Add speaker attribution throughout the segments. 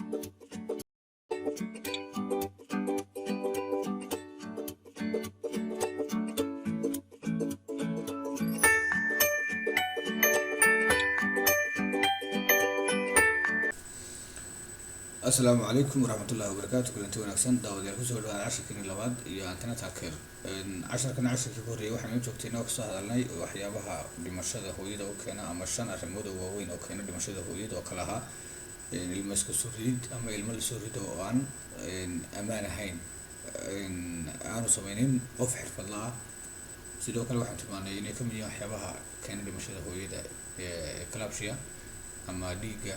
Speaker 1: السلام عليكم ورحمة الله وبركاته. كلنتي وناكسن داود kusoo dhawaad casharkii labaad iyo antenatal care. casharkii horreeyay waxaan joogteynaa oo soo hadalnay waxyaabaha dhimashada hooyada oo keena ama 5 arrimood oo waaweyn oo keena dhimashada hooyada oo kala ah ilmo isku soo rid ama ilmo la soo rido oo aan amaan ahayn aanu sameeynin qof xirfad la ah. sidoo kale waxaan tilmaanay inay ka mid yihiin waxyaabaha keena dhimashada hooyada eclampsia ama dhiigga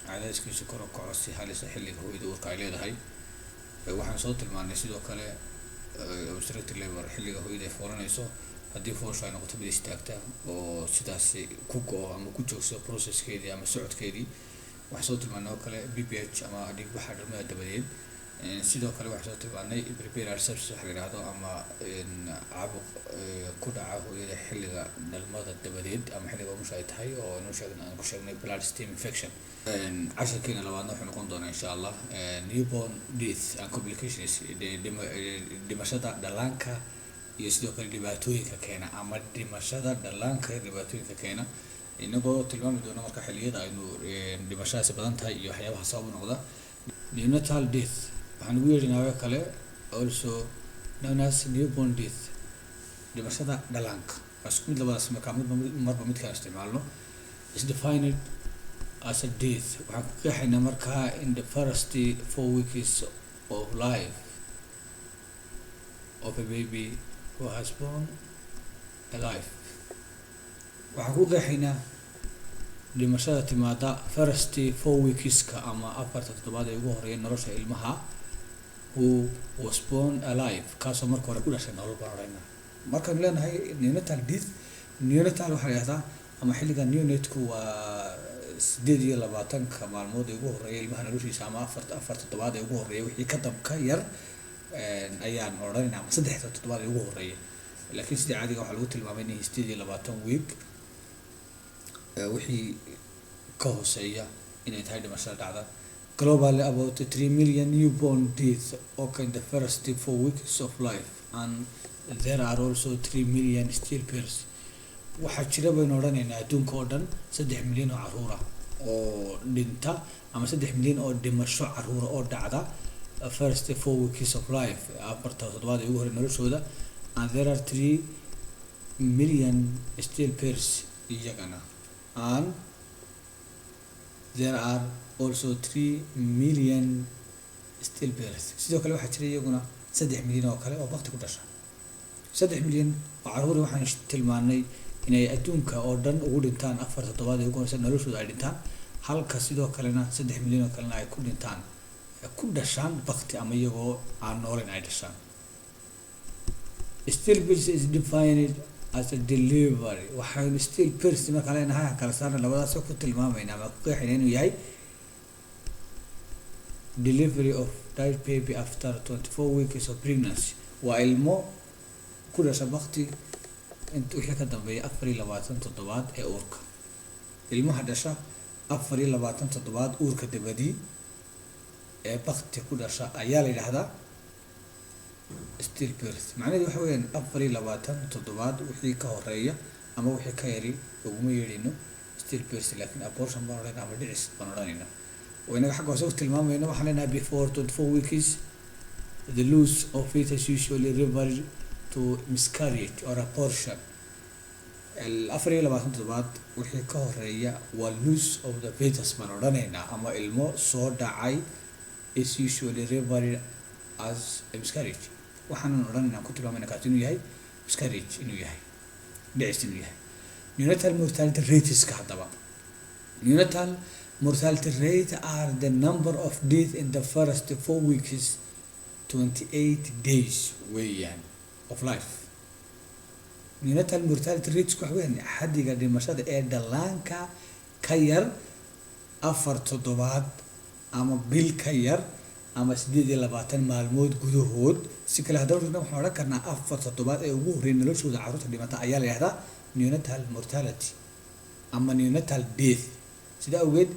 Speaker 1: cadaadiskiisu kor u kaco si halis ah xilliga hooyada uurka ay leedahay. waxaan soo tilmaanay sidoo kale obstructive labor xilliga hooyada ay foolanayso haddii foosha ay noqoto mid istaagta oo sidaas ku go'o ama ku joogso processkeedii ama socodkeedii. waxaan soo tilmaanay oo kale BPH ama dhiig baxa dhalmada dabadeed. sidoo kale waxaan soo tilmaanay prepuceral sepsis waxa la yiraahdo ama caabuq ku dhaca hooyada xilliga dhalmada dabadeed ama xilliga umusha ay tahay oo aan ku sheegnay bloodstream infection. casharkeena labaadna wuxuu noqon doonaa insha Allah newborn death and complications dhimashada dhallaanka iyo sidoo kale dhibaatooyinka keena ama dhimashada dhallaanka dhibaatooyinka keena inagoo tilmaami doona marka xilliyada aynu dhimashadaasi badan tahay iyo waxyaabaha sabab u noqda. Neonatal death waxaan ugu yeedhinaa kale also known as newborn death dhimashada dhallaanka. isku mid labadaas marba mid kale isticmaalno is defined as a death waxaan ku qeexaynaa markaa in the first 4 weeks of life of a baby who has born alive. waxaan ku qeexaynaa dhimashada timaada first 4 weekska ama 4 toddobaad ee ugu horeeya nolosha ilmaha who was born alive kaasoo marka hore ku dhashay nolol baan markaan leenahay neonatal death. neonatal waxaa la yidhahdaa ama xilliga neonate-ku waa 28 maalmood ee ugu horeeya ilmaha noloshiisa ama 4 toddobaad ee ugu horeeya wixii ka yar ayaan odhanaynaa ama 3 toddobaad ee ugu horeeya. laakiin sida caadiga waxaa lagu tilmaamay in 28 week wixii ka hooseeya inay tahay dhimashada dhacda. Globally about 3 million newborn deaths occur in the first 4 weeks of life and there are also 3 million stillbirths. waxaa jira baynu odhanaynaa adduunka oo dhan 3 milyan oo caruura oo dhinta ama 3 milyan oo dhimasho caruura oo dhacda first 4 weeks of life afarta toddobaad ee ugu horreeya noloshooda and there are 3 million stillbirths iyagana and there are also 3 million stillbirths. sidoo kale waxaa jira iyaguna 3 milyan oo kale oo waqti ku dhasha. 3 milyan oo caruur waxaan tilmaanay inay adduunka oo dhan ugu dhintaan 4 toddobaad ee ugu horreeya noloshooda ay dhintaan halka sidoo kalena 3 milyan oo kalena ay ku dhintaan ku dhashaan waqti ama iyagoo aan nooleyn ay dhashaan. Stillbirth is defined as a delivery. waxaan stillbirth marka leenahay kala saarna labadaas ku tilmaamaynaa ama ku qeexaynaa inuu yahay delivery of died baby after 24 weeks of pregnancy. waa ilmo ku dhasha waqti inta wixii ka dambeeya 24 toddobaad ee uurka. ilmaha dhasha 24 toddobaad uurka dabadii ee waqti ku dhasha ayaa la yiraahdaa stillbirth. macnaheedu waxa weeyaan 24 toddobaad wixii ka horeeya ama wixii ka yari uguma yeedhino stillbirth laakiin abortion baan odhanaynaa ama dhicis baan odhanaynaa. waynaga xagga hoose tilmaamayna waxaan leenahay before 24 weeks the loss of fetus usually refers to miscarriage or abortion. 24 toddobaad wixii ka horeeya waa loss of the fetus baan odhanaynaa ama ilmo soo dhacay is usually referred as a miscarriage. waxaan odhanaynaa ku tilmaamaynaa kaas inuu yahay miscarriage inuu yahay dhicis inuu yahay. neonatal mortality rates ka hadaba neonatal mortality rate are the number of deaths in the first 4 weeks 28 days weeyaan of life. neonatal mortality rates waxa weeyaan xaddiga dhimashada ee dhallaanka ka yar 4 toddobaad ama bil ka yar ama 28 maalmood gudahood. si kale hadalna waxaan odhan karnaa 4 toddobaad ee ugu horreeya noloshooda carruurta dhimata ayaa la yiraahdaa neonatal mortality ama neonatal death. sida awgeed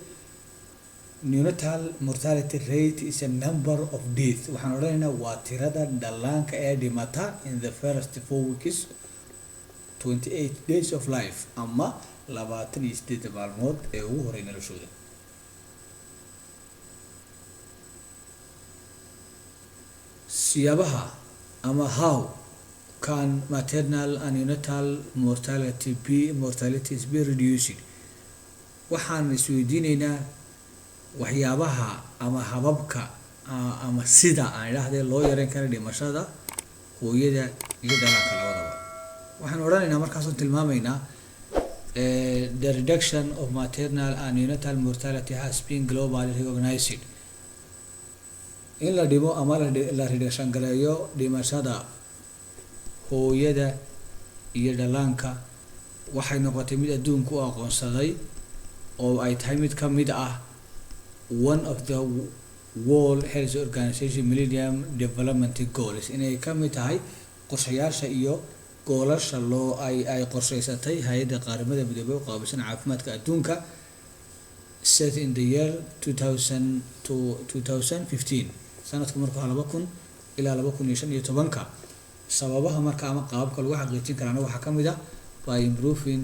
Speaker 1: neonatal mortality rate is a number of deaths. waxaan odhanaynaa waa tirada dhallaanka ee dhimata in the first 4 weeks 28 days of life ama 28 maalmood ee ugu horey noloshooda. siyaabaha ama how can maternal and neonatal mortalities be reduced? waxaan isweydiinaynaa waxyaabaha ama hababka ama sida aan idhaahdee loo yareyn kara dhimashada hooyada iyo dhallaanka labadaba. waxaan odhanaynaa markaasoo tilmaamaynaa the reduction of maternal and neonatal mortality has been globally recognized. in la dhimo ama la reduction gareeyo dhimashada hooyada iyo dhallaanka waxay noqotay mid adduunku u aqoonsaday oo ay tahay mid ka mid ah one of the World Health Organization Millennium Development Goals. inay ka mid tahay qorshayaasha iyo goolasha ay qorshaysatay hay'adda qaramada midoobay oo qaabilsan caafimaadka adduunka set in the year 2000 to 2015 sanadka marka 2000 ilaa 2015. sababaha marka ama qaababka lagu xaqiijin karana waxaa ka mid ah by improving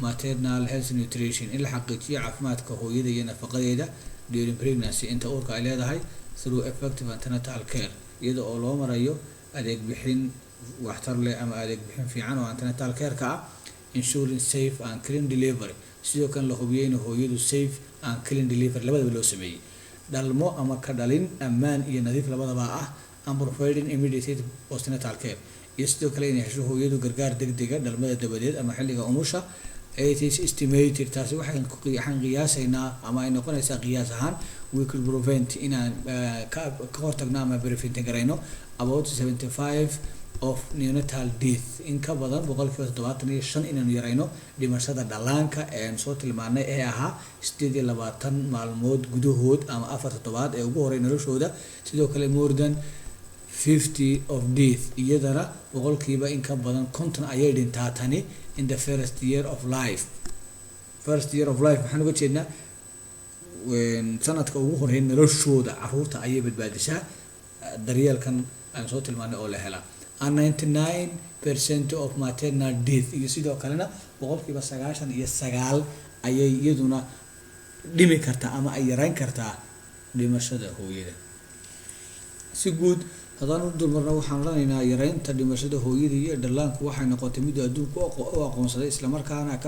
Speaker 1: maternal health nutrition, in la xaqiijiyo caafimaadka hooyada iyo nafaqadeeda during pregnancy inta uurka ay leedahay through effective antenatal care, iyada oo loo marayo adeeg bixin waxtar leh ama adeeg bixin fiican oo antenatal care-ka ah. ensuring safe and clean delivery, sidoo kale la hubiyo in hooyadu safe and clean delivery labadaba loo sameeyey. dhalmo ama ka dhalin ammaan iyo nadiif labadaba ah and providing immediate postnatal care, iyo sidoo kale inay hesho hooyadu gargaar degdega dhalmada dabadeed ama xilliga umusha. it is estimated, taasi waxaan qiyaasaynaa ama ay noqonaysaa qiyaas ahaan we could prevent inaan ka hortagno ama prevent garayno about 75 of neonatal death, in ka badan 75% inaanu yarayno dhimashada dhallaanka ee aan soo tilmaanay ee ahaa 28 maalmood gudahood ama 4 toddobaad ee ugu horey noloshooda. sidoo kale more than 50 of death, iyadana boqolkiiba in ka badan 50 ayay dhintaa tani in the first year of life. waxaan uga jeednaa sanadka ugu horey noloshooda caruurta ayay badbaadisaa daryeelkan aan soo tilmaanay oo la helaa. and 99% of maternal death, iyo sidoo kalena boqolkiiba 99 ayay iyaduna dhimi kartaa ama ay yareyn kartaa dhimashada hooyada. si guud haddaan u dulmarno waxaan odhanaynaa yareynta dhimashada hooyada iyo dhallaanku waxay noqotay mid adduunku u aqoonsaday islamarkaana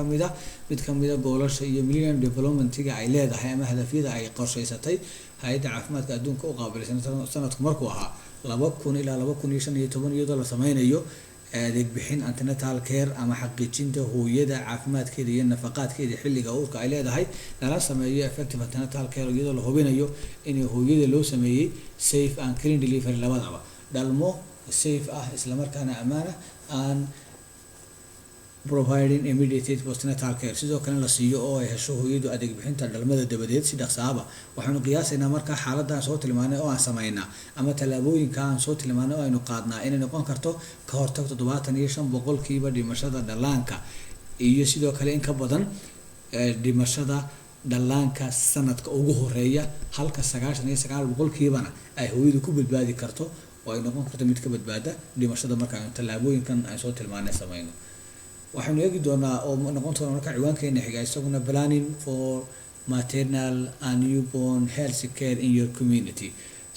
Speaker 1: mid ka mid a goolasha iyo millennium development-ga ay leedahay ama hadafyada ay qorshaysatay hay'adda caafimaadka adduunka u qaabilsan sanadku markuu ahaa 2000 ilaa 2015 iyadoo la sameynayo adeeg bixin antenatal care ama xaqiijinta hooyada caafimaadkeeda iyo nafaqaadkeeda xilliga uurka ay leedahay, lala sameeyo effective antenatal care iyadoo la hubinayo in hooyada loo sameeyay safe and clean delivery labadaba. dhalmo safe ah islamarkaana ammaan ah and providing immediate postnatal care, sidoo kale la siiyo oo ay hesho hooyadu adeeg bixinta dhalmada dabadeed si dhaqsaaba. waxaanu qiyaasaynaa marka xaaladdan soo tilmaanay oo aan sameynaa ama tallaabooyinka aan soo tilmaanay oo aynu qaadnaa inay noqon karto ka hortag 75% dhimashada dhallaanka iyo sidoo kale in ka badan dhimashada dhallaanka sanadka ugu horeeya, halka 99% ay hooyadu ku badbaadi karto oo ay noqon karto mid ka badbaada dhimashada marka aan tallaabooyinkan aan soo tilmaanay sameyno. waxaanu eegi doonaa oo noqon doona marka ciwaankeena xiga isaguna planning for maternal and newborn health care in your community,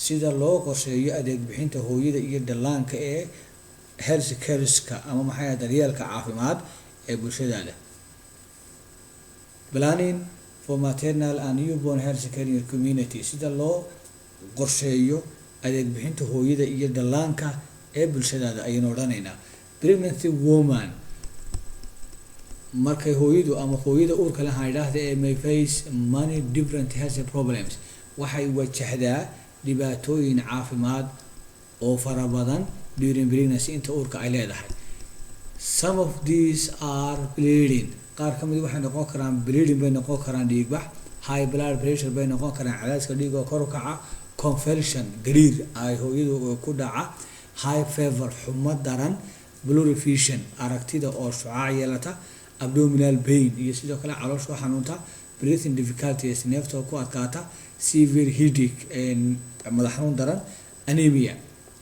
Speaker 1: sida loo qorsheeyo adeeg bixinta hooyada iyo dhallaanka ee health care-ska ama maxay daryeelka caafimaad ee bulshadaada. planning for maternal and newborn health care in your community, sida loo qorsheeyo adeeg bixinta hooyada iyo dhallaanka ee bulshadaada ayaynu odhanaynaa. pregnancy woman, markay hooyadu ama hooyada uurka leh haydhaahda ee may face many different health problems, waxay wajahdaa dhibaatooyin caafimaad oo fara badan during pregnancy inta uurka ay leedahay. some of these are bleeding, qaar ka mid waxay noqon karaan bleeding bay noqon karaan dhiigbax, high blood pressure bay noqon karaan cadaadiska dhiigga oo kor u kaca, convulsion gariir ay hooyadu ku dhaca, high fever xumo daran, blurry vision aragtida oo shucaac yeelata, abdominal pain iyo sidoo kale caloosha xanuunta, breathing difficulties neefta oo ku adkaata, severe headache madax xanuun daran, anemia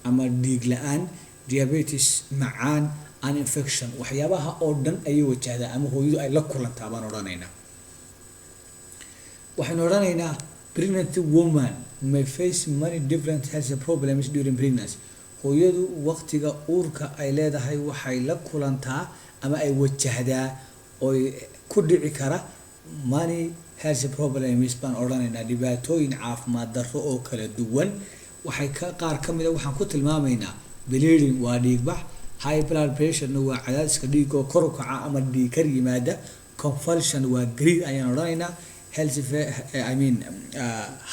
Speaker 1: ama dhiig la-aan, diabetes macaan, and infection. waxyaabaha oo dhan ayay wajahdaa ama hooyadu ay la kulantaa baan odhanaynaa. waxaynu odhanaynaa pregnant woman may face many different health problems during pregnancy. hooyadu waqtiga uurka ay leedahay waxay la kulantaa ama ay wajahdaa oo ku dhici kara many health problems baan odhanaynaa, dhibaatooyin caafimaad darro oo kala duwan. waxay qaar ka mid a waxaan ku tilmaamaynaa bleeding waa dhiigbax, high blood pressure waa cadaadiska dhiigga oo kor u kaca ama dhiig kar yimaada, convulsion waa gariir ayaan odhanaynaa,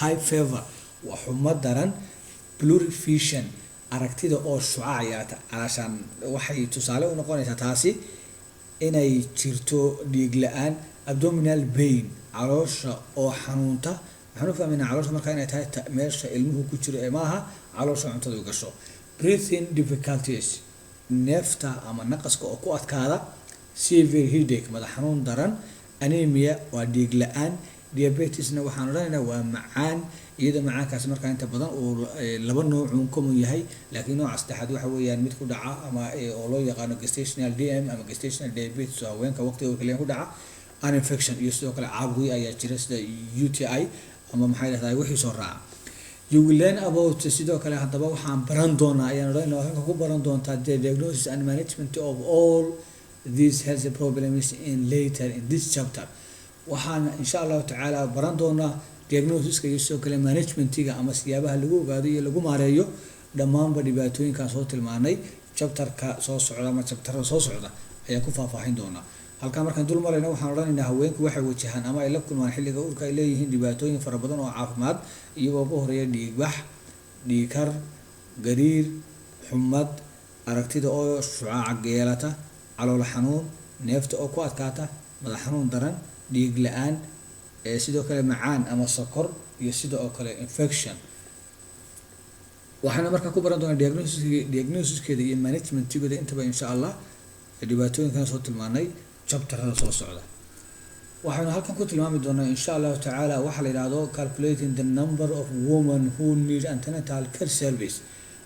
Speaker 1: high fever waa xumo daran, blurry vision aragtida oo shucaac yaata calashaan waxay tusaale u noqonaysaa taasi inay jirto dhiig la-aan, abdominal pain caloosha oo xanuunta. waxaan u fahmaynaa caloosha markaa inay tahay meesha ilmuhu ku jiro ee maaha caloosha cuntada u gasho. breathing difficulties neefta ama naqaska oo ku adkaada, severe headache madax xanuun daran, anemia waa dhiig la-aan, diabetesna waxaan odhanaynaa waa macaan, iyadoo macaankaasi markaa inta badan uu laba noocuun common yahay, laakiin nooca saddexaad waxa weeyaan mid ku dhaca ama oo loo yaqaano gestational DM ama gestational diabetes oo haweenka waqtiga uurka ku dhaca, an infection iyo sidoo kale caabuqyo ayaa jira sida UTI ama maxay dhahdaa wixii soo raaca. You will learn about sidoo kale haddaba waxaan baran doonaa ayaan odhanaynaa waxaan ku baran doontaa the diagnosis and management of all these health problems in later in this chapter. waxaan insha allahu tacaala baran doonaa diagnosiska iyo sidoo kale managementiga ama siyaabaha lagu ogaado iyo lagu maareeyo dhammaanba dhibaatooyinkaan soo tilmaanay chapterka soo socda ama chapterada soo socda ayaan ku faahfaahin doonaa. halkaa markaan dul marayna waxaan odhanaynaa haweenku waxay wajahaan ama ay la kulmaan xilliga uurka ay leeyihiin dhibaatooyin fara badan oo caafimaad, iyagoo ka horeeya dhiigbax, dhiigkar, gariir, xumad, aragtida oo shucaaca yeelata, calool xanuun, neefta oo ku adkaata, madax xanuun daran, dhiig la-aan, sidoo kale macaan ama sokor iyo sidoo kale infection. waxaana markaa ku baran doonaa diagnosiskeeda iyo managementigooda intaba insha allah dhibaatooyinkan soo tilmaanay chapterada soo socda. waxaynu halkan ku tilmaami doonaa insha allahu tacaala waxaa la yidhaahdo calculating the number of women who need antenatal care service.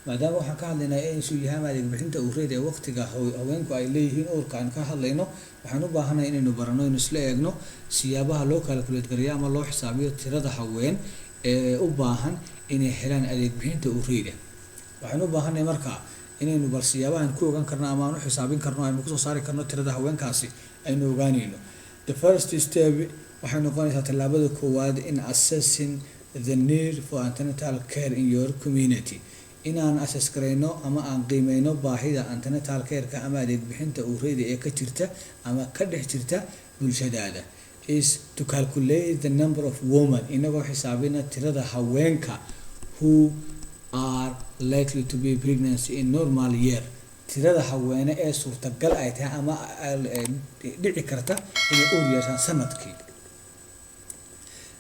Speaker 1: maadaama waxaan ka hadlaynaa inuu yahay adeeg bixinta uureyda ee waqtiga haweenku ay leeyihiin uurka aan ka hadlayno, waxaan u baahanahay inaynu barano inuu isla eegno siyaabaha loo calculate gareeyo ama loo xisaabiyo tirada haween ee u baahan inay helaan adeeg bixinta uureyda. waxaan u baahanahay markaa inaynu bal siyaabahan ku ogaan karno ama aan u xisaabin karno aynu kusoo saari karno tirada haweenkaasi aynu ogaanayno. The first step waxay noqonaysaa tallaabada koowaad in assessing the need for antenatal care in your community. inaan assess gareyno ama aan qiimeyno baahida antenatal care-ka ama adeeg bixinta uureyda ee ka jirta ama ka dhex jirta bulshadaada. is to calculate the number of women inagoo xisaabina tirada haweenka who are likely to be pregnant in normal year. tirada haweene ee suurtagal ay tahay ama dhici karta inay uur yeeshaan sanadkii.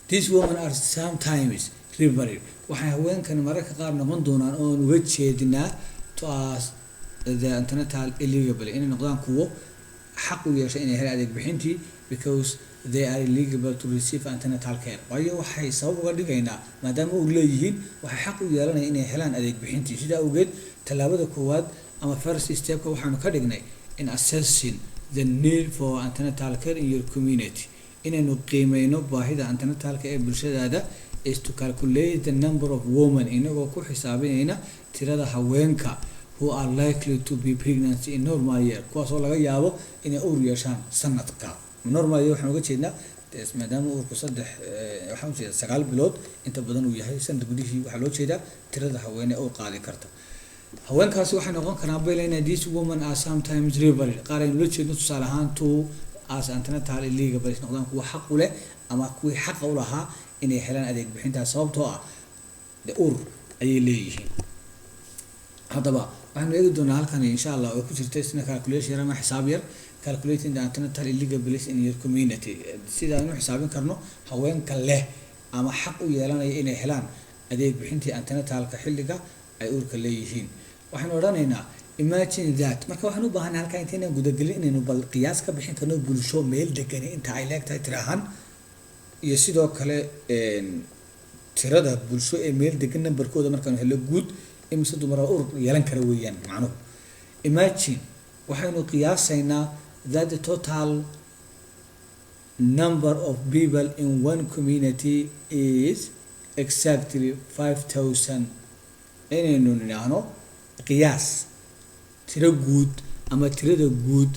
Speaker 1: These women are sometimes referred waxay haweenkan mararka qaar noqon doonaan oo uga jeedinaa to as the antenatal eligible inay noqdaan kuwo xaq u yeesha inay helaan adeeg bixintii because they are eligible to receive antenatal care. waayo waxay sabab uga dhigaynaa maadaama uur leeyihiin waxay xaq u yeelanayaan inay helaan adeeg bixintii. sidaa awgeed tallaabada koowaad ama first stepka waxaanu ka dhignay in assessing the need for antenatal care in your community inaynu qiimeyno baahida antenatalka ee bulshadaada. is to calculate the number of women inagoo ku xisaabinayna tirada haweenka who are likely to be pregnant in normal year kuwaasoo laga yaabo inay uur yeeshaan sanadka. normal year waxaan uga jeednaa maadaama uurku waxaan ujeedaa 9 bilood inta badan uu yahay sanad gudihii waxaa loo jeedaa tirada haweene uur qaadi karta. haweenkaasi waxay noqon karaan baylayna these women are sometimes referred qaar aynu la jeedno tusaale ahaan to as antenatal eligible noqdaan kuwa xaq u leh ama kuwii xaqa u lahaa inay helaan adeeg bixintaas sababtoo ah uur ayay leeyihiin. haddaba waxaanu eegi doonaa halkan insha allah oo ku jirta isna calculation ama xisaab yar calculating the antenatal eligibility in your community sida aynu xisaabin karno haweenka leh ama xaq u yeelanaya inay helaan adeeg bixintii antenatalka xilliga ay uurka leeyihiin. waxaanu odhanaynaa imagine that marka waxaan u baahanahay halkan intaynaan gudagelin inaynu bal qiyaas ka bixin karno bulsho meel degan inta ay leegtahay tirahan iyo sidoo kale tirada bulsho ee meel degan numberkooda markaan helo guud imise dumar urur yeelan kara weeyaan macnuhu. Imagine waxaynu qiyaasaynaa that the total number of people in one community is exactly 5,000. inaynu nidhaahno qiyaas tiro guud ama tirada guud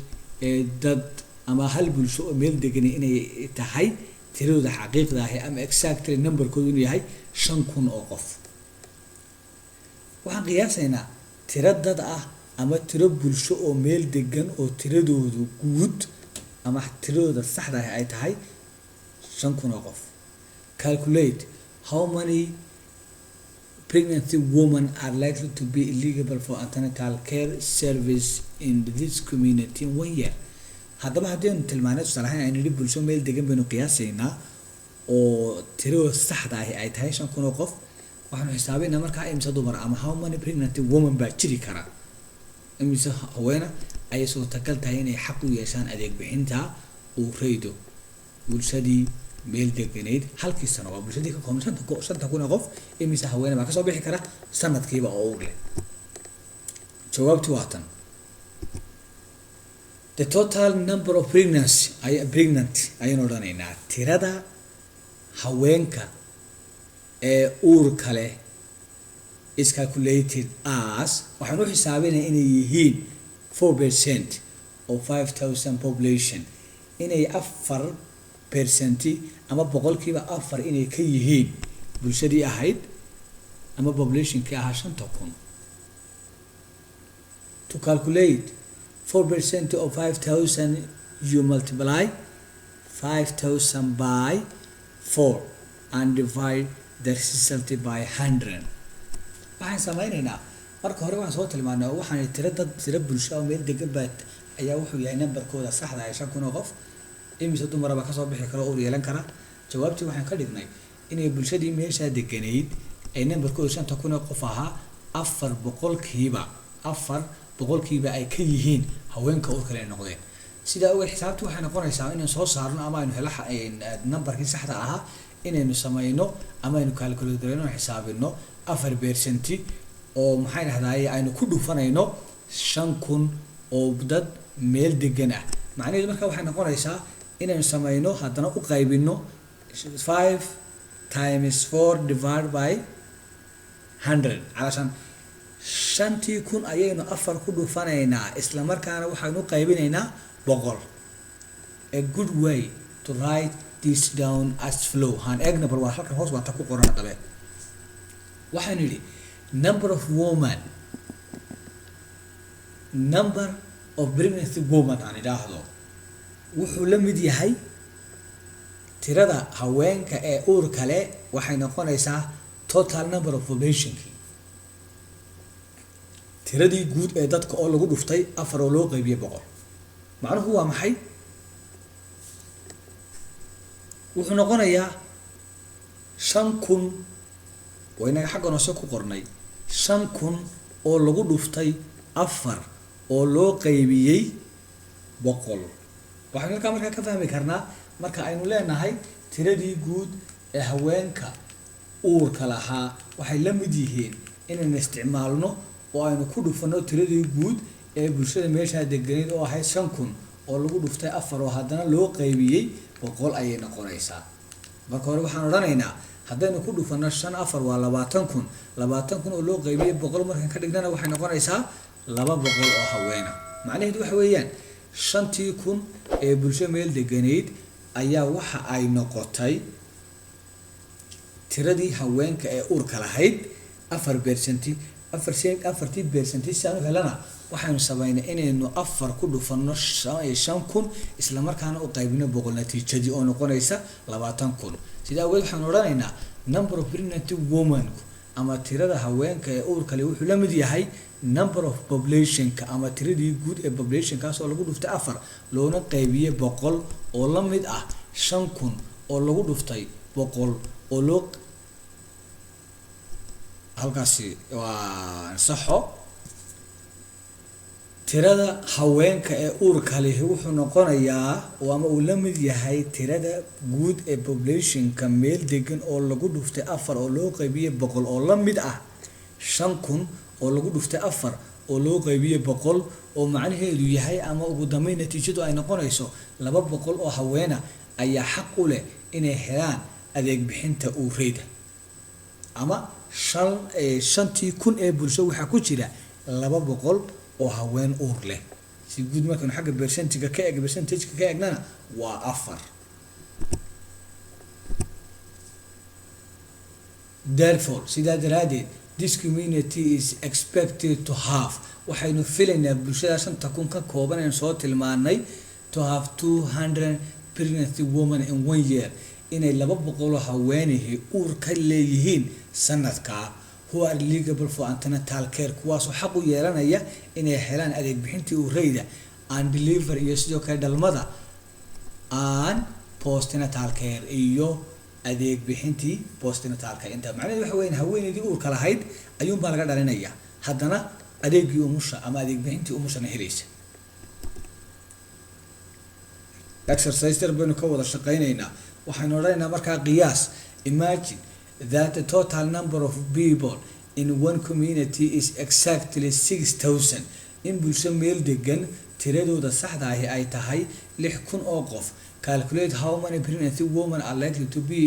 Speaker 1: ee dad ama hal bulsho oo meel degan inay tahay tiradooda xaqiiqda ah ama exactly numberkoodu inuu yahay 5,000 oo qof. waxaan qiyaasaynaa tiro dad ah ama tiro bulsho oo meel degan oo tiradoodu guud ama tiradooda saxda ah ay tahay 5,000 oo qof. Calculate how many pregnant women are likely to be eligible for antenatal care service in this community in 1 year. haddaba haddaynu tilmaanay tusaalahaan aynu nidhi bulsho meel degan baynu qiyaasaynaa oo tiradooda saxda ah ay tahay 5,000 oo qof. waxaanu xisaabaynaa markaa imise dumar ama how many pregnant women baa jiri kara, imise haweena ay suurtagal tahay inay xaq u yeeshaan adeeg bixinta uu raydo bulshadii meel deganeyd halkii sano. waa bulshadii ka kooban 5,000 qof, imise haweena baa kasoo bixi kara sanadkiiba oo uur leh. jawaabtu waa tan. The total number of pregnant ayaynu odhanaynaa tirada haweenka ee uurka leh is calculated as waxaan u xisaabinaa inay yihiin 4% of 5,000 population, inay 4% ama boqolkiiba 4 inay ka yihiin bulshadii ahayd ama populationkii ahaa 5,000. To calculate 4% of 5,000 you multiply 5,000 by 4 and divide the result by 100. waxaan samaynaynaa marka hore waan soo tilmaanay waxaan tiro bulsho oo meel degan baa ayaa wuxuu yahay numberkooda saxda ah 5,000 oo qof, imise dumar baa kasoo bixi kara oo uur yeelan kara. jawaabtii waxaan ka dhignay inay bulshadii meesha deganeyd ay numberkooda 5,000 oo qof ahaa 4% ay ka yihiin haweenka uur kale noqdeen. sidaa uga xisaabtu waxay noqonaysaa inaan soo saarno ama aynu helo numberkii saxda ahaa inaynu samayno ama aynu calculate gareyno xisaabino 4% oo maxay dhahdaay aynu ku dhufanayno 5,000 oo dad meel degan ah. macnaheedu marka waxay noqonaysaa inaynu samayno haddana u qaybino 5 times 4 divided by 100 calashan 5,000 ayaynu 4 ku dhufanaynaa isla markaana waxaynu qaybinaynaa 100. a good way to write this down as flow. han eegna bal waa halkan hoos waata ku qoran dabe. waxaan nidhi number of pregnant women aan idhaahdo wuxuu la mid yahay tirada haweenka ee uur kale waxay noqonaysaa total number of population, tiradii guud ee dadka oo lagu dhuftay 4 oo loo qaybiyay 100. macnuhu waa maxay? wuxuu noqonayaa 5,000 waynaga xaggan hoose ku qornay 5,000 oo lagu dhuftay 4 oo loo qaybiyay 100. waxaan markaa ka fahmi karnaa marka aynu leenahay tiradii guud ee haweenka uurka lahaa waxay la mid yihiin inaynu isticmaalno oo aynu ku dhufano tiradii guud ee bulshada meesha deganeyd oo ahayd 5,000 oo lagu dhuftay 4 oo haddana loo qaybiyay 100 ayay noqonaysaa. marka hore waxaan odhanaynaa haddaynu ku dhufano 5 4 waa 20,000 oo loo qaybiyay 100 markaan ka dhignana waxay noqonaysaa 200 oo haweena. macnaheedu waxa weeyaan 5,000 ee bulsho meel deganeyd ayaa waxa ay noqotay tiradii haweenka ee uurka lahayd 4%. 4% si aanu helana waxaanu sameynay inaynu 4 ku dhufano 5,000 isla markaana u qaybino 100 natiijadii oo noqonaysa 20,000. sidaa awgeed waxaan odhanaynaa number of pregnant women ama tirada haweenka ee uurka leh wuxuu la mid yahay number of populationka ama tiradii guud ee populationkaas oo lagu dhuftay 4 loona qaybiyay 100 oo la mid ah 5,000 oo lagu dhuftay 100 oo loo halkaasi waa saxo
Speaker 2: tirada haweenka ee uurka leh wuxuu noqonayaa oo ama uu la mid yahay tirada guud ee populationka meel degan oo lagu dhuftay 4 oo loo qaybiyay 100 oo la mid ah 5,000 oo lagu dhuftay 4 oo loo qaybiyay 100 oo macnaheedu yahay ama ugu dambeyn natiijadu ay noqonayso 200 oo haweena ayaa xaq u leh inay helaan adeeg bixinta uureyda ama 5,000 ee bulsho waxa ku jira 200 oo haween uur leh si guud markaan xagga percentage ka eegnana waa 4. Therefore sidaa daraadeed this community is expected to have waxaynu filaynaa bulshada 5,000 ka kooban ee soo tilmaanay to have 200 pregnant women in 1 year inay 200 haweenahi uur ka leeyihiin sanadka who are eligible for antenatal care kuwaasoo xaq u yeelanaya inay helaan adeeg bixintii uureyda and delivery iyo sidoo kale dhalmada and postnatal care iyo adeeg bixintii postnatal care inta macnaheedu waxa weyn haweeneydii uurka lahayd ayuun baa laga dhalinaya haddana adeegii umusha ama adeeg bixintii umushana helaysa. exercise baynu ka wada shaqeynaynaa waxaynu odhanaynaa markaa qiyaas imagine that the total number of people in one community is exactly 6,000 in bulsho meel degan tiradooda saxda ahi ay tahay 6,000 oo qof. Calculate how many pregnant women are likely to be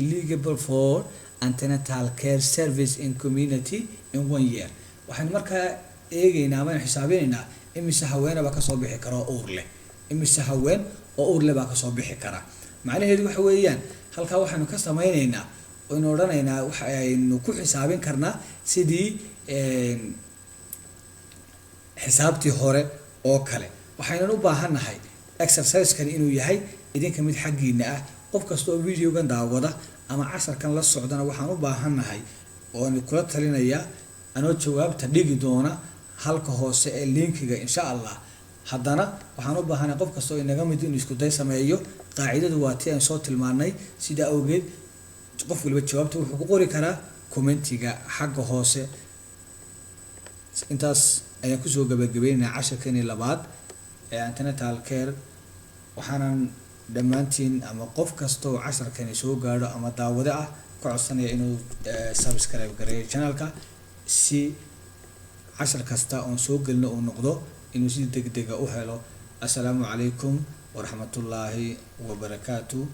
Speaker 2: eligible for antenatal care service in community in 1 year. waxaan markaa eegaynaa ama xisaabinaynaa imise haweenaba ka soo bixi karo uur leh imise haween oo uur leh baa ka soo bixi kara macnaheedu waxa weeyaan halka waxaanu ka sameynaynaa oo in oranaynaa waxaynu ku xisaabin karnaa sidii xisaabtii hore oo kale waxaynu u baahanahay exercise kan inuu yahay idinka mid xaqiina ah qof kasta oo video-gan daawada ama casharkan la socdana waxaan u baahanahay oo aan kula talinayaa anoo jawaabta dhigi doona halka hoose ee linkiga insha Allah haddana waxaan u baahanahay qof kasta oo inaga mid inuu isku day sameeyo qaacidadu waa tii aan soo tilmaanay sida awgeed qof waliba jawaabta wuxuu ku qori karaa commentiga xagga hoose. intaas ayaan kusoo gabagabeynaa casharkani labaad ee antenatal care waxaanan dhammaantiin ama qof kasta oo casharkani soo gaadho ama daawade ah ka codsanaya inuu subscribe gareeyo channelka si cashar kasta oo soo gelino uu noqdo inuu si degdeg ah u helo. Assalaamu calaykum waraxmatullaahi wabarakaatuh.